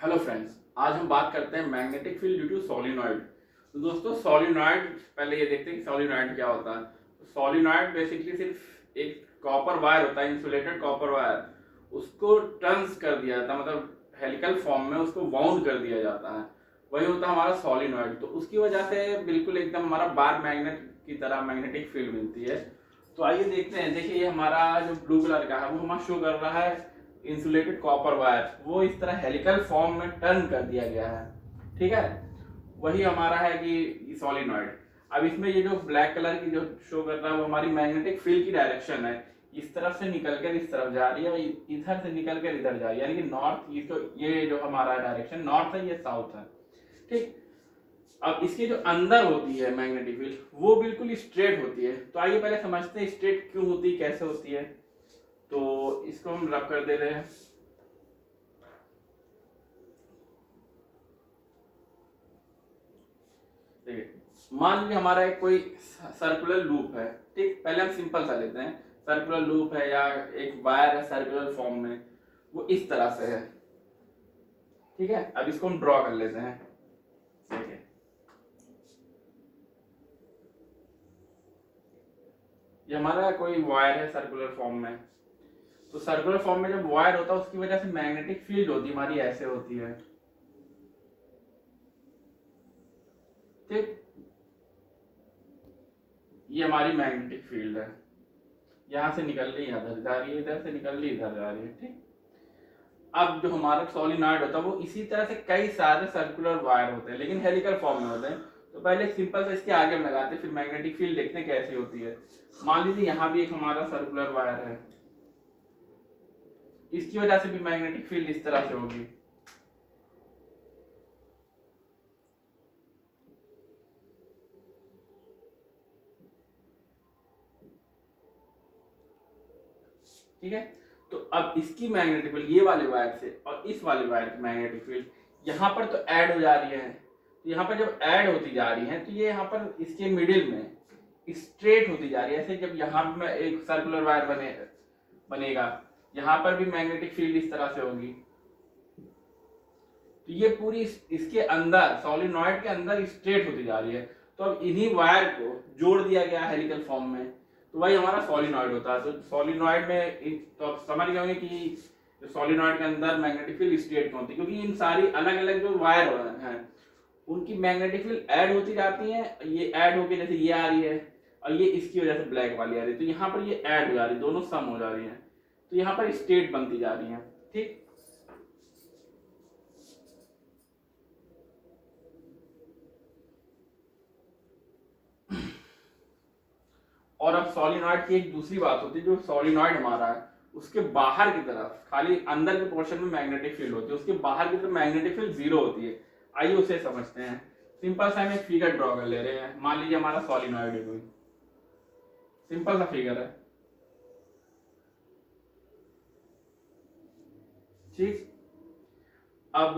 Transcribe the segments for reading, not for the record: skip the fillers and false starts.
Hello friends, आज हम बात करते हैं magnetic field due to solenoid. तो दोस्तों सोलिनॉइड, पहले ये देखते हैं कि सोलिनॉइड क्या होता है। तो सोलिनॉइड बेसिकली सिर्फ एक कॉपर वायर होता है, इंसुलेटेड कॉपर वायर, उसको टर्न्स कर दिया जाता है, मतलब हेलिकल फॉर्म में उसको वाउंड कर दिया जाता है, वही होता है हमारा सोलिनॉइड। तो उसकी वजह से बिल्कुल एकदम हमारा बार मैग्नेट की तरह मैग्नेटिक फील्ड मिलती है। तो आइए देखते हैं। देखिए, ये हमारा जो ब्लू कलर का है वो हमारा शो कर रहा है इंसुलेटेड कॉपर वायर, वो इस तरह हेलिकल फॉर्म में टर्न कर दिया गया है। ठीक है, वही हमारा है कि सॉलिनॉइड। अब इसमें ये जो ब्लैक कलर की जो शो कर रहा है वो हमारी मैग्नेटिक फील्ड की डायरेक्शन है। इस तरफ से निकलकर इस तरफ जा रही है और इधर से निकलकर इधर जा रही है, यानी कि नॉर्थ ईस्ट। ये जो हमारा डायरेक्शन नॉर्थ है, ये साउथ है। ठीक। अब इसके जो अंदर होती है मैग्नेटिक फील्ड वो बिल्कुल स्ट्रेट होती है। तो आइए पहले समझते हैं स्ट्रेट क्यों होती है, कैसे होती है। तो इसको हम रब कर दे रहे हैं। मान लीजिए हमारा एक कोई सर्कुलर लूप है। ठीक, पहले हम सिंपल सा लेते हैं। सर्कुलर लूप है या एक वायर है सर्कुलर फॉर्म में, वो इस तरह से है। ठीक है, अब इसको हम ड्रॉ कर लेते हैं। देखिए, ये हमारा कोई वायर है सर्कुलर फॉर्म में। तो सर्कुलर फॉर्म में जब वायर होता है उसकी वजह से मैग्नेटिक फील्ड होती है हमारी, ऐसे होती है। ठीक, ये हमारी मैग्नेटिक फील्ड है। यहां से निकल रही है इधर जा रही है, इधर से निकल रही इधर जा रही है। ठीक। अब जो हमारा सोलिनॉइड होता है वो इसी तरह से कई सारे सर्कुलर वायर होते हैं, लेकिन हेलिकल फॉर्म में होते हैं। तो पहले सिंपल से इसके आगे हम लगाते हैं, फिर मैग्नेटिक फील्ड देखते हैं कैसी होती है। मान लीजिए यहाँ भी एक हमारा सर्कुलर वायर है, इसकी वजह से भी मैग्नेटिक फील्ड इस तरह से होगी। ठीक है, तो अब इसकी मैग्नेटिक फील्ड ये वाले वायर से और इस वाले वायर की मैग्नेटिक फील्ड यहाँ पर तो ऐड हो जा रही है। तो यहाँ पर जब ऐड होती जा रही है तो ये यहाँ पर इसके मिडिल में स्ट्रेट होती जा रही है। ऐसे जब यहाँ पर एक सर्कुलर वायर बनेगा, यहाँ पर भी मैग्नेटिक फील्ड इस तरह से होगी। तो ये पूरी इसके अंदर सोलिनॉइड के अंदर स्ट्रेट होती जा रही है। तो अब इन्हीं वायर को जोड़ दिया गया हेलिकल फॉर्म में, तो वही हमारा सोलिनॉइड होता है। तो सोलिनॉइड में तो आप समझ गए होंगे कि सोलिनॉइड के अंदर मैग्नेटिक फील्ड स्ट्रेट होती है, क्योंकि इन सारी अलग अलग जो वायर हैं उनकी मैग्नेटिक फील्ड ऐड होती जाती है। ये ऐड होके जैसे ये आ रही है और ये इसकी वजह से ब्लैक वाली आ रही है, तो यहाँ पर ये ऐड हो जा रही है, दोनों सम हो जा रही है, तो यहाँ पर स्टेट बनती जा रही है। ठीक। और अब सोलिनॉइड की एक दूसरी बात होती है, जो सोलिनॉइड हमारा है उसके बाहर की तरफ खाली अंदर के पोर्शन में मैग्नेटिक फील्ड होती है, उसके बाहर की तरफ मैग्नेटिक फील्ड जीरो होती है। आइए उसे समझते हैं। सिंपल सा हम एक फिगर ड्रॉ कर ले रहे हैं। मान लीजिए हमारा सोलिनॉइड है, कोई सिंपल सा फिगर है। ठीक। अब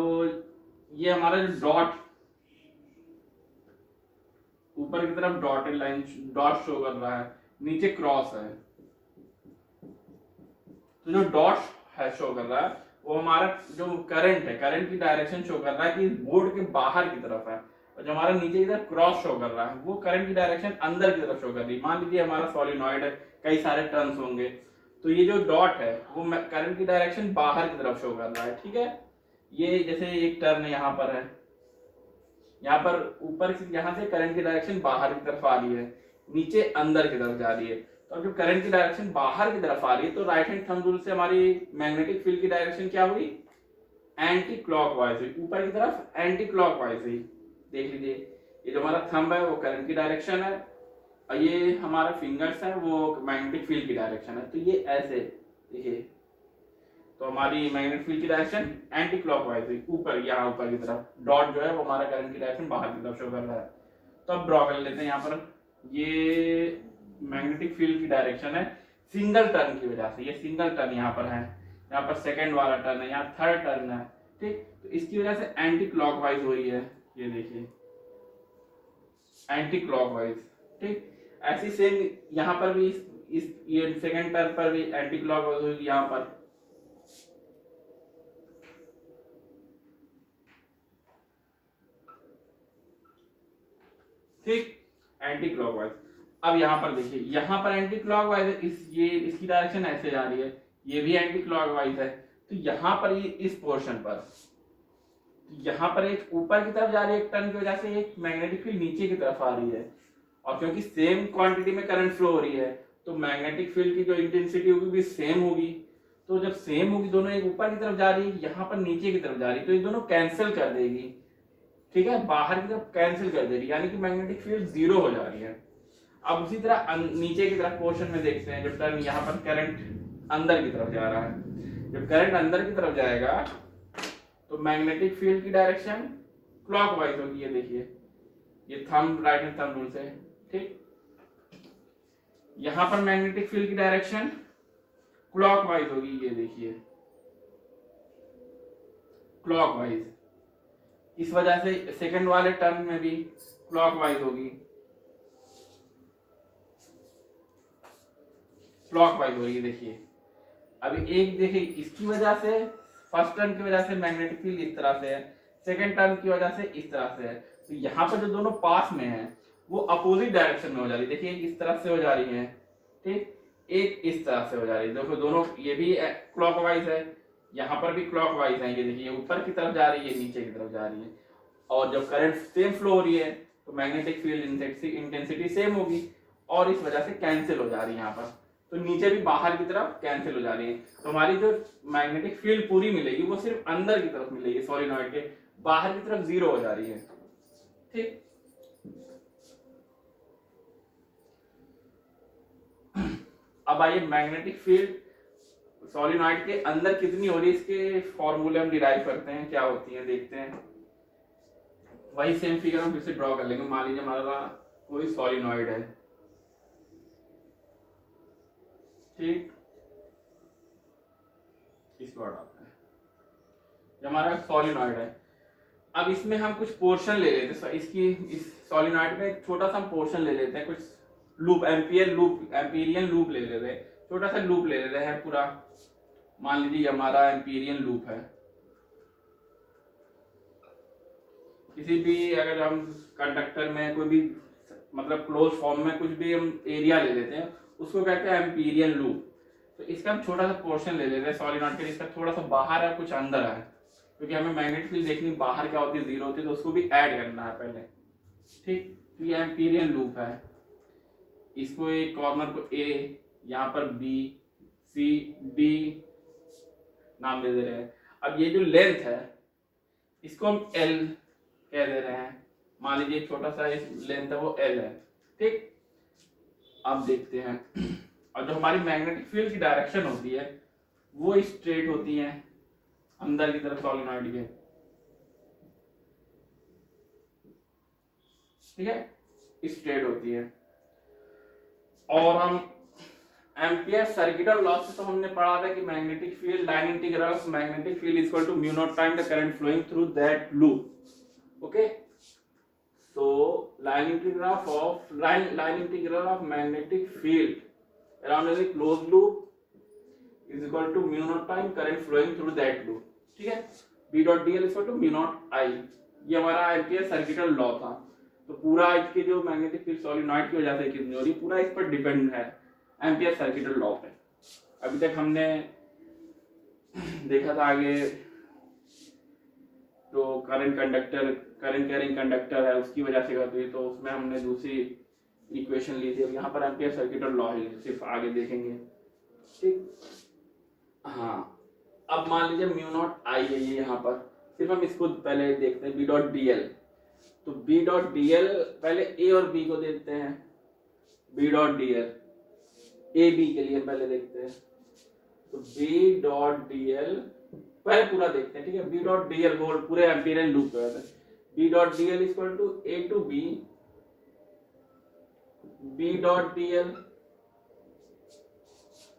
ये हमारा जो डॉट ऊपर की तरफ डॉटेड लाइन डॉट शो कर रहा है, नीचे क्रॉस है। तो जो डॉट है शो कर रहा है वो हमारा जो करंट है, करंट की डायरेक्शन शो कर रहा है कि बोर्ड के बाहर की तरफ है। और जो हमारा नीचे इधर क्रॉस शो कर रहा है वो करंट की डायरेक्शन अंदर की तरफ शो कर रही है। मान लीजिए हमारा सोलिनॉइड है, कई सारे टर्न्स होंगे, तो ये जो डॉट है वो करंट की डायरेक्शन बाहर की तरफ शो कर रहा है। ठीक है, ये जैसे एक टर्न यहाँ पर है, यहाँ पर ऊपर यहाँ से करंट की डायरेक्शन बाहर की तरफ आ रही है, नीचे अंदर की तरफ जा रही है। तो अब जब करंट की डायरेक्शन बाहर की तरफ आ रही है तो राइट हैंड थंब रूल से हमारी मैग्नेटिक फील्ड की डायरेक्शन क्या हुई, एंटी क्लॉकवाइज हुई, ऊपर की तरफ एंटी क्लॉकवाइज हुई। देख लीजिए, ये जो हमारा थंब है वो करंट की डायरेक्शन है और ये हमारा फिंगर्स है वो मैग्नेटिक फील्ड की डायरेक्शन है। तो ये ऐसे देखिए, तो हमारी मैग्नेटिक फील्ड की डायरेक्शन एंटी क्लॉकवाइज हुई, ऊपर यहाँ ऊपर की तरफ। डॉट जो है वो हमारा करंट की डायरेक्शन बाहर की तरफ शो कर रहा है। तो अब ड्रॉ कर लेते हैं। यहाँ पर ये मैग्नेटिक फील्ड की डायरेक्शन है सिंगल टर्न की वजह से। ये सिंगल टर्न यहाँ पर है, यहाँ पर सेकंड वाला टर्न है, यहाँ थर्ड टर्न है। ठीक, तो इसकी वजह से एंटी क्लॉकवाइज हो रही है। ये देखिए, एंटी क्लॉकवाइज। ठीक, ऐसी सेम यहाँ पर भी इस ये सेकंड टर्न पर भी एंटी क्लॉकवाइज होगी यहाँ पर। ठीक, एंटी क्लॉकवाइज। अब यहाँ पर देखिए, यहाँ पर एंटी क्लॉकवाइज है, ये इसकी डायरेक्शन ऐसे जा रही है, ये भी एंटी क्लॉकवाइज है। तो यहाँ पर ये इस पोर्शन पर, यहाँ पर एक ऊपर की तरफ जा रही है एक टर्न की वजह से, एक मैग्नेटिक फील्ड नीचे की तरफ आ रही है, और क्योंकि सेम क्वांटिटी में करंट फ्लो हो रही है तो मैग्नेटिक फील्ड की जो इंटेंसिटी होगी भी सेम होगी। तो जब सेम होगी, दोनों एक ऊपर की तरफ जा रही है, यहाँ पर नीचे की तरफ जा रही है, तो ये दोनों कैंसिल कर देगी। ठीक है, बाहर की तरफ कैंसिल कर दे रही है, यानी कि मैग्नेटिक फील्ड जीरो हो जा रही है। अब उसी तरह नीचे की तरफ पोर्शन में देखते हैं, जब टर्न यहाँ पर करंट अंदर की तरफ जा रहा है, जब करंट अंदर की तरफ जाएगा तो मैग्नेटिक फील्ड की डायरेक्शन क्लॉकवाइज होगी। ये देखिए, ये thumb right hand thumb rule से, ठीक। यहां पर मैग्नेटिक फील्ड की डायरेक्शन क्लॉकवाइज होगी, ये देखिए क्लॉकवाइज। इस वजह से सेकंड वाले टर्न में भी क्लॉकवाइज होगी, क्लॉकवाइज हो रही है। देखिए अभी एक देखिए, इसकी वजह से फर्स्ट टर्न की वजह से मैग्नेटिक फील्ड इस तरह से है, सेकंड टर्न की वजह से इस तरह से है। तो यहाँ पर जो दोनों पास में है वो अपोजिट डायरेक्शन में हो जा रही है। देखिए एक इस तरफ से हो जा रही है, ठीक, एक इस तरह से हो जा रही है। देखो दोनों, ये भी क्लॉकवाइज है, यहाँ पर भी क्लॉकवाइज है। ये देखिए ऊपर की तरफ जा रही है, नीचे की तरफ जा रही है, और जब करंट सेम फ्लो हो रही है तो मैग्नेटिक फील्ड इंटेंसिटी सेम होगी, और इस वजह से कैंसिल हो जा रही है यहाँ पर। तो नीचे भी बाहर की तरफ कैंसिल हो जा रही है। तो हमारी जो मैग्नेटिक फील्ड पूरी मिलेगी वो सिर्फ अंदर की तरफ मिलेगी, सॉलिनॉइड के बाहर की तरफ जीरो हो जा रही है, ठीक। अब आइए मैग्नेटिक फील्ड सॉलिनॉइड के अंदर कितनी हो रही है, इसके फॉर्मूले हम डिराइव करते हैं, क्या होती है देखते हैं। वही सेम फिगर हम फिर से ड्रॉ कर लेंगे। मान लीजिए हमारा कोई सॉलिनॉइड है, ठीक, इसको हटाते हैं। ये हमारा सॉलिनॉइड है। अब इसमें हम कुछ पोर्शन ले लेते हैं, इसकी इस सॉलिनॉइड में एक छोटा सा पोर्शन ले लेते हैं, कुछ लूप, एम्पीरियन लूप ले लेते हैं, छोटा सा लूप ले लेते हैं पूरा। मान लीजिए हमारा एम्पीरियन लूप है। किसी भी अगर हम कंडक्टर में कोई भी मतलब क्लोज फॉर्म में कुछ भी हम एरिया ले लेते हैं, उसको कहते हैं एम्पीरियन लूप। तो इसका हम छोटा सा पोर्शन ले लेते हैं सॉलिनॉइड के, जिसका थोड़ा सा बाहर है कुछ अंदर है, क्योंकि हमें मैग्नेटिक फील्ड देखनी बाहर क्या होती है, जीरो होती है, तो उसको भी ऐड करना है पहले, ठीक। तो ये एम्पीरियन लूप है, इसको एक कॉर्नर को ए, यहाँ पर बी, सी, डी नाम दे दे रहे हैं। अब ये जो लेंथ है इसको हम एल कह दे रहे हैं। मान लीजिए छोटा सा इस लेंथ है वो एल है, ठीक। अब देखते हैं, और जो हमारी मैग्नेटिक फील्ड की डायरेक्शन होती है वो स्ट्रेट होती है अंदर की तरफ सॉलिनॉइड के, ठीक है, स्ट्रेट होती है। और हम एम्पियर सर्किटल लॉ से तो हमने पढ़ा था कि magnetic field, line integral of magnetic field is equal to mu naught time the current flowing through that loop, okay. so line integral of magnetic field around a closed loop is equal to mu naught time current flowing through that loop, ठीक है। B dot dl is equal to mu naught I, ये हमारा ampere circuital law था। तो पूरा इसके जो magnetic field solenoid की वजह से कितनी हो रही, पूरा इस पर डिपेंड है, एम्पियर सर्किटल लॉ पे। अभी तक हमने देखा था आगे तो करंट कैरिंग कंडक्टर है उसकी वजह से होती है, तो उसमें हमने दूसरी इक्वेशन ली थी। अब यहाँ पर एम्पियर सर्किटल लॉ है, सिर्फ आगे देखेंगे, ठीक। हाँ, अब मान लीजिए म्यू नॉट आई है ये, यहाँ पर सिर्फ हम इसको पहले देखते हैं, बी डॉट डी एल। तो बी डॉट डी एल पहले ए और बी को देखते हैं, B dot D l A B के लिए पहले देखते हैं। तो बी डॉट डी एल पहले पूरा देखते हैं, ठीक है। बी डॉट डी एल बोल पूरे एम्पीरियन लूप पे है। B dot D L equal to A to B, B dot D l.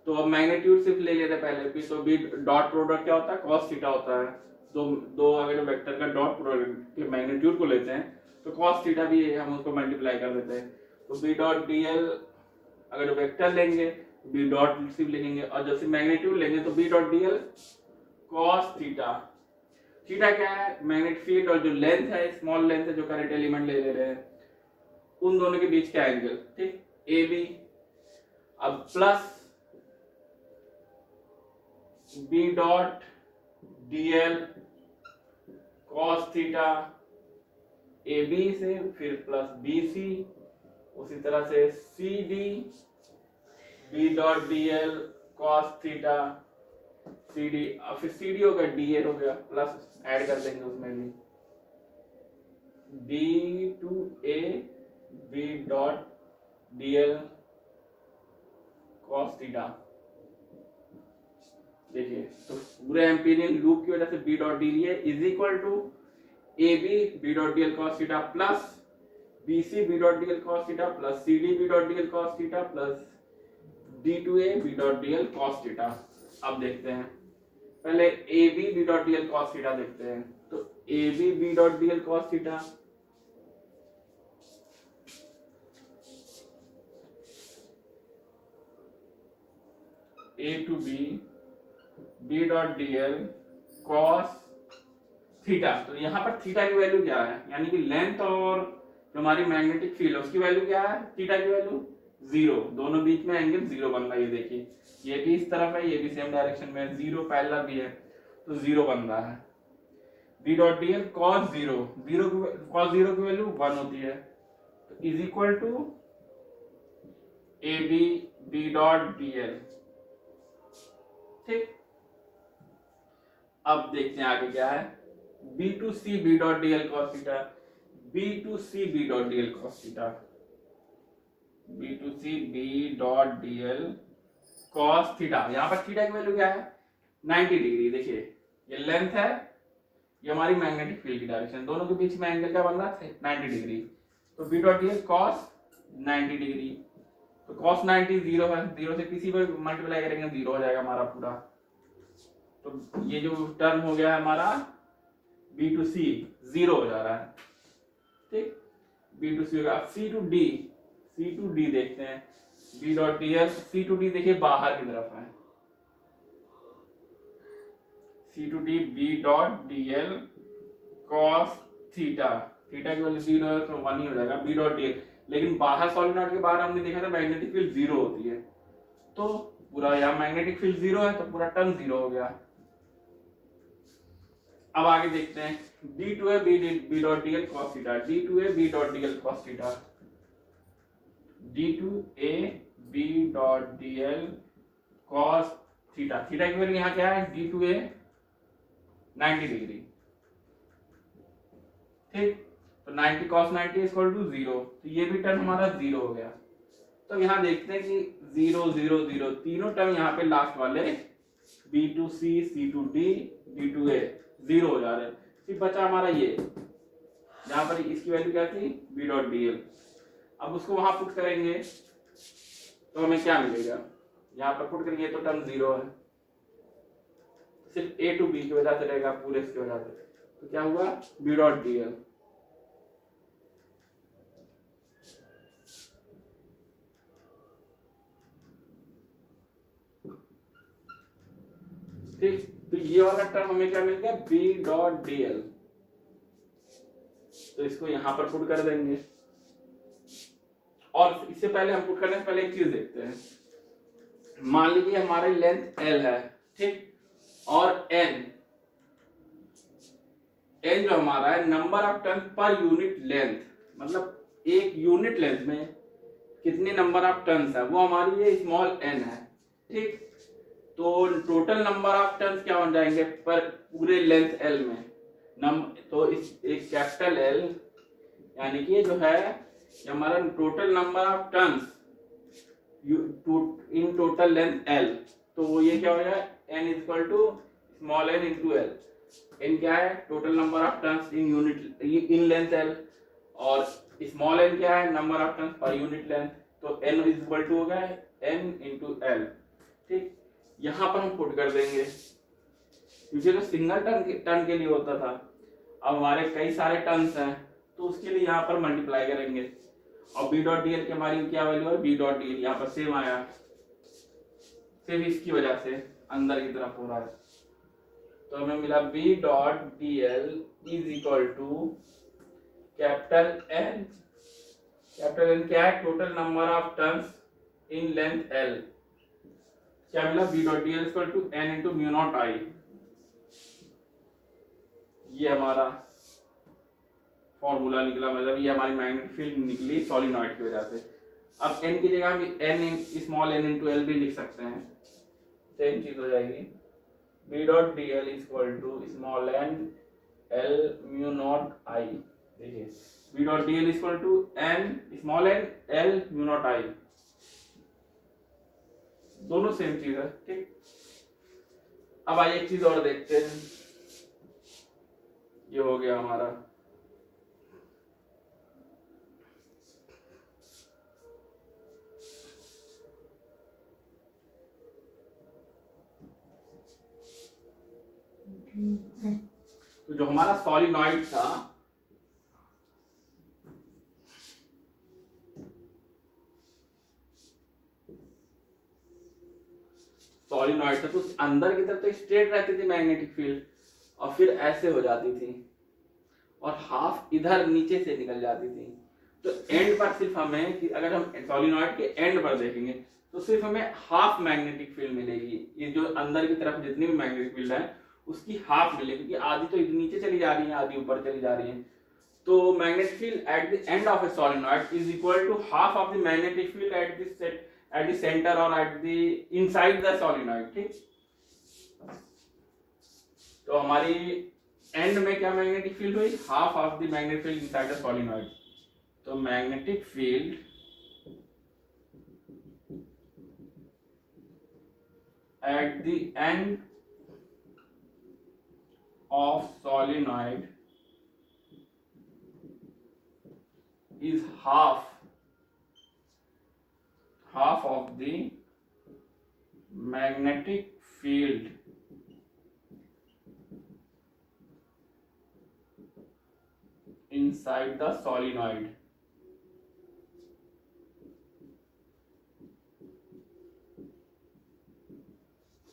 तो अब मैग्नीट्यूड सिर्फ ले लेते हैं पहले बी, तो बी डॉट प्रोडक्ट क्या होता है, cos थीटा होता है। दो अगर वेक्टर का डॉट प्रोडक्ट के मैग्नीट्यूड को लेते हैं तो cos थीटा भी हम उसको मल्टीप्लाई कर देते हैं। तो बी डॉट डी एल अगर वेक्टर लेंगे बी डॉट सिर्फ लिखेंगे, और जब से मैग्नीट्यूड लेंगे तो B dot D l cos theta. Theta क्या है, मैग्नेटिक फील्ड, और जो लेंथ है स्मॉल लेंथ है जो करंट एलिमेंट ले रहे हैं उन दोनों के बीच का एंगल, ठीक, ए बी। अब plus B dot D L cos theta A B से, फिर प्लस बी सी, उसी तरह से C D B dot D L cos theta C D, अब फिर सी डी हो गया, डी ए हो गया, प्लस ऐड कर देंगे उसमें भी B to A B dot D L cos theta. देखिए तो पूरे एम्पीरियल लूप की वजह से बी डॉट डी लिए is equal to A B dot D L cos theta plus B C B dot D L cos theta plus C D B dot D L cos theta plus D to A B dot D L cos theta. अब देखते हैं, पहले A B dot D L cos theta देखते हैं। तो A B dot D L cos theta, A to B dot D L cos theta. तो यहाँ पर थीटा की वैल्यू क्या है, यानी कि लेंथ और जो हमारी मैग्नेटिक फील्ड है उसकी वैल्यू क्या है, थीटा की वैल्यू 0, दोनों बीच में एंगल 0 बन रहा है। ये देखिए ये भी इस तरफ है, ये भी सेम डायरेक्शन में है, 0 पैरेलल भी है तो 0 बन रहा है। B dot D L cos 0, cos 0 की वैल्यू 1 होती है, तो is equal to A B dot D L, ठीक। अब देखते हैं आगे क्या है, B to C B dot D L cos theta, B to C B dot D L cos theta, B to C B dot D L cos theta. यहाँ पर theta की वैल्यू क्या है, 90 डिग्री। देखिए ये लेंथ है, ये हमारी मैग्नेटिक फील्ड की डायरेक्शन, दोनों के बीच में एंगल क्या बन रहा है, 90 डिग्री। तो B dot D L cos 90 degree, तो कॉस 90 0 है, 0 से किसी को मल्टीप्लाई करेंगे 0 हो जाएगा हमारा पूरा। तो ये जो टर्म हो गया है हमारा बी टू सी 0 हो जा रहा है, ठीक। बी टू सी होगा। अब सी टू डी देखते हैं, B dot D L, C to D देखिए बाहर की तरफ है, C to D B dot D L cos theta, theta की वैल्यू 0 है तो 1 ही हो जाएगा बी डॉट डी एल। लेकिन बाहर सॉलिनॉइड के बाहर हमने देखा था मैग्नेटिक फील्ड 0 होती है, तो पूरा यहाँ मैग्नेटिक फील्ड 0 है तो पूरा टर्म 0 हो गया। अब आगे देखते हैं, D to A B dot D L cos theta, D to A B dot D L cos theta, D to A B dot D L cos theta. Theta की वैल्यू यहाँ क्या है, डी टू ए 90 डिग्री, ठीक। तो 90 cos 90 equal to 0, तो ये भी term हमारा 0 हो गया। तो यहाँ देखते हैं कि 0 0 0 तीनों टर्म यहाँ पे लास्ट वाले B to C C to D D to A 0 हो जा रहे हैं। सिर्फ बचा हमारा ये, जहां पर इसकी वैल्यू क्या थी, बी डॉट डी एल। अब उसको वहां पुट करेंगे तो हमें क्या मिलेगा, यहाँ पर पुट करेंगे तो टर्म 0 है, सिर्फ ए टू बी की वजह से रहेगा, पूरे इसकी वजह से। तो क्या हुआ, बी डॉट डी एल। ठीक, तो ये वाला टर्म हमें क्या मिल गया, बी डॉट डी एल। तो इसको यहां पर पुट कर देंगे, और इससे पहले हम पुट करने से पहले एक चीज देखते हैं। मान लीजिए हमारी लेंथ एल है, ठीक, और एन जो हमारा है नंबर ऑफ टर्न पर यूनिट लेंथ, मतलब एक यूनिट लेंथ में कितने नंबर ऑफ टर्न्स है, वो हमारी ये स्मॉल एन है, ठीक। तो टोटल नंबर ऑफ टर्न्स क्या बन जाएंगे पर पूरे लेंथ एल में, तो इस एक कैपिटल एल यानी कि जो है हमारा total number of turns in total length L. तो ये क्या हो जाए, N equal to small N into L. N क्या है, total number of turns in unit in length L, और स्मॉल एन क्या है, number of turns per unit length. तो एन इज इक्वल टू हो गया एन इंटू एल, ठीक। यहां पर हम पुट कर देंगे, क्योंकि तो सिंगल टर्न के लिए होता था, अब हमारे कई सारे टर्न्स हैं तो उसके लिए यहाँ पर मल्टीप्लाई करेंगे। और बी डॉट डी एल की हमारी क्या वैल्यू है, बी डॉट डी एल यहाँ पर सेम आया, सिर्फ इसकी वजह से अंदर की तरफ हो रहा है। तो हमें मिला B dot D L is equal to capital N capital N क्या है, total number of turns in length L, क्या मिला, B dot D L equal to N into mu not I, ये हमारा फॉर्मूला निकला, मतलब ये हमारी मैग्नेटिक फील्ड निकली सोलिनॉइड की वजह से। अब n की जगह हम n small n into L भी लिख सकते हैं, सेम चीज हो जाएगी, b dot D L equal to small n l mu not I, देखिए b dot D L equal to n small n l mu not I, दोनों same चीज है, ठीक। अब आइए एक चीज और देखते हैं, ये हो गया हमारा तो जो हमारा सॉलिनॉइड था, सॉलिनॉइड था तो अंदर की तरफ तो स्ट्रेट रहती थी मैग्नेटिक फील्ड, और फिर ऐसे हो जाती थी और हाफ इधर नीचे से निकल जाती थी। तो एंड पर सिर्फ हमें कि अगर हम सॉलिनॉइड के एंड पर देखेंगे तो सिर्फ हमें हाफ मैग्नेटिक फील्ड मिलेगी, ये जो अंदर की तरफ जितनी भी मैग्नेटिक फील्ड है उसकी हाफ मिलेगी, क्योंकि आधी तो नीचे चली जा रही है, आधी ऊपर चली जा रही है। तो magnetic field at the end of a solenoid is equal to half of the magnetic field at the centre और at the inside the solenoid, ठीक। तो हमारी एंड में क्या मैग्नेटिक फील्ड हुई, half of the magnetic field inside the solenoid. तो magnetic field at the end of solenoid is half of the magnetic field inside the solenoid।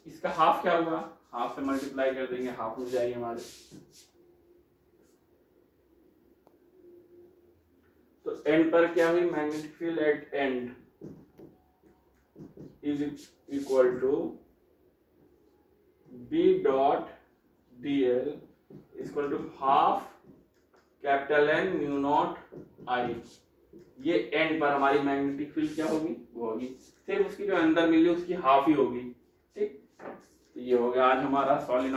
इसका half क्या होगा, हाफ से मल्टीप्लाई कर देंगे, हाफ हो जाएगी हमारे। तो एंड पर क्या हुई, magnetic field at end is equal to B dot D L equal to half capital N mu not I. ये एंड पर हमारी मैग्नेटिक फील्ड क्या होगी, वो होगी सिर्फ उसकी जो अंदर मिली उसकी हाफ ही होगी, ठीक। ये हो गया आज हमारा सॉलिनॉइड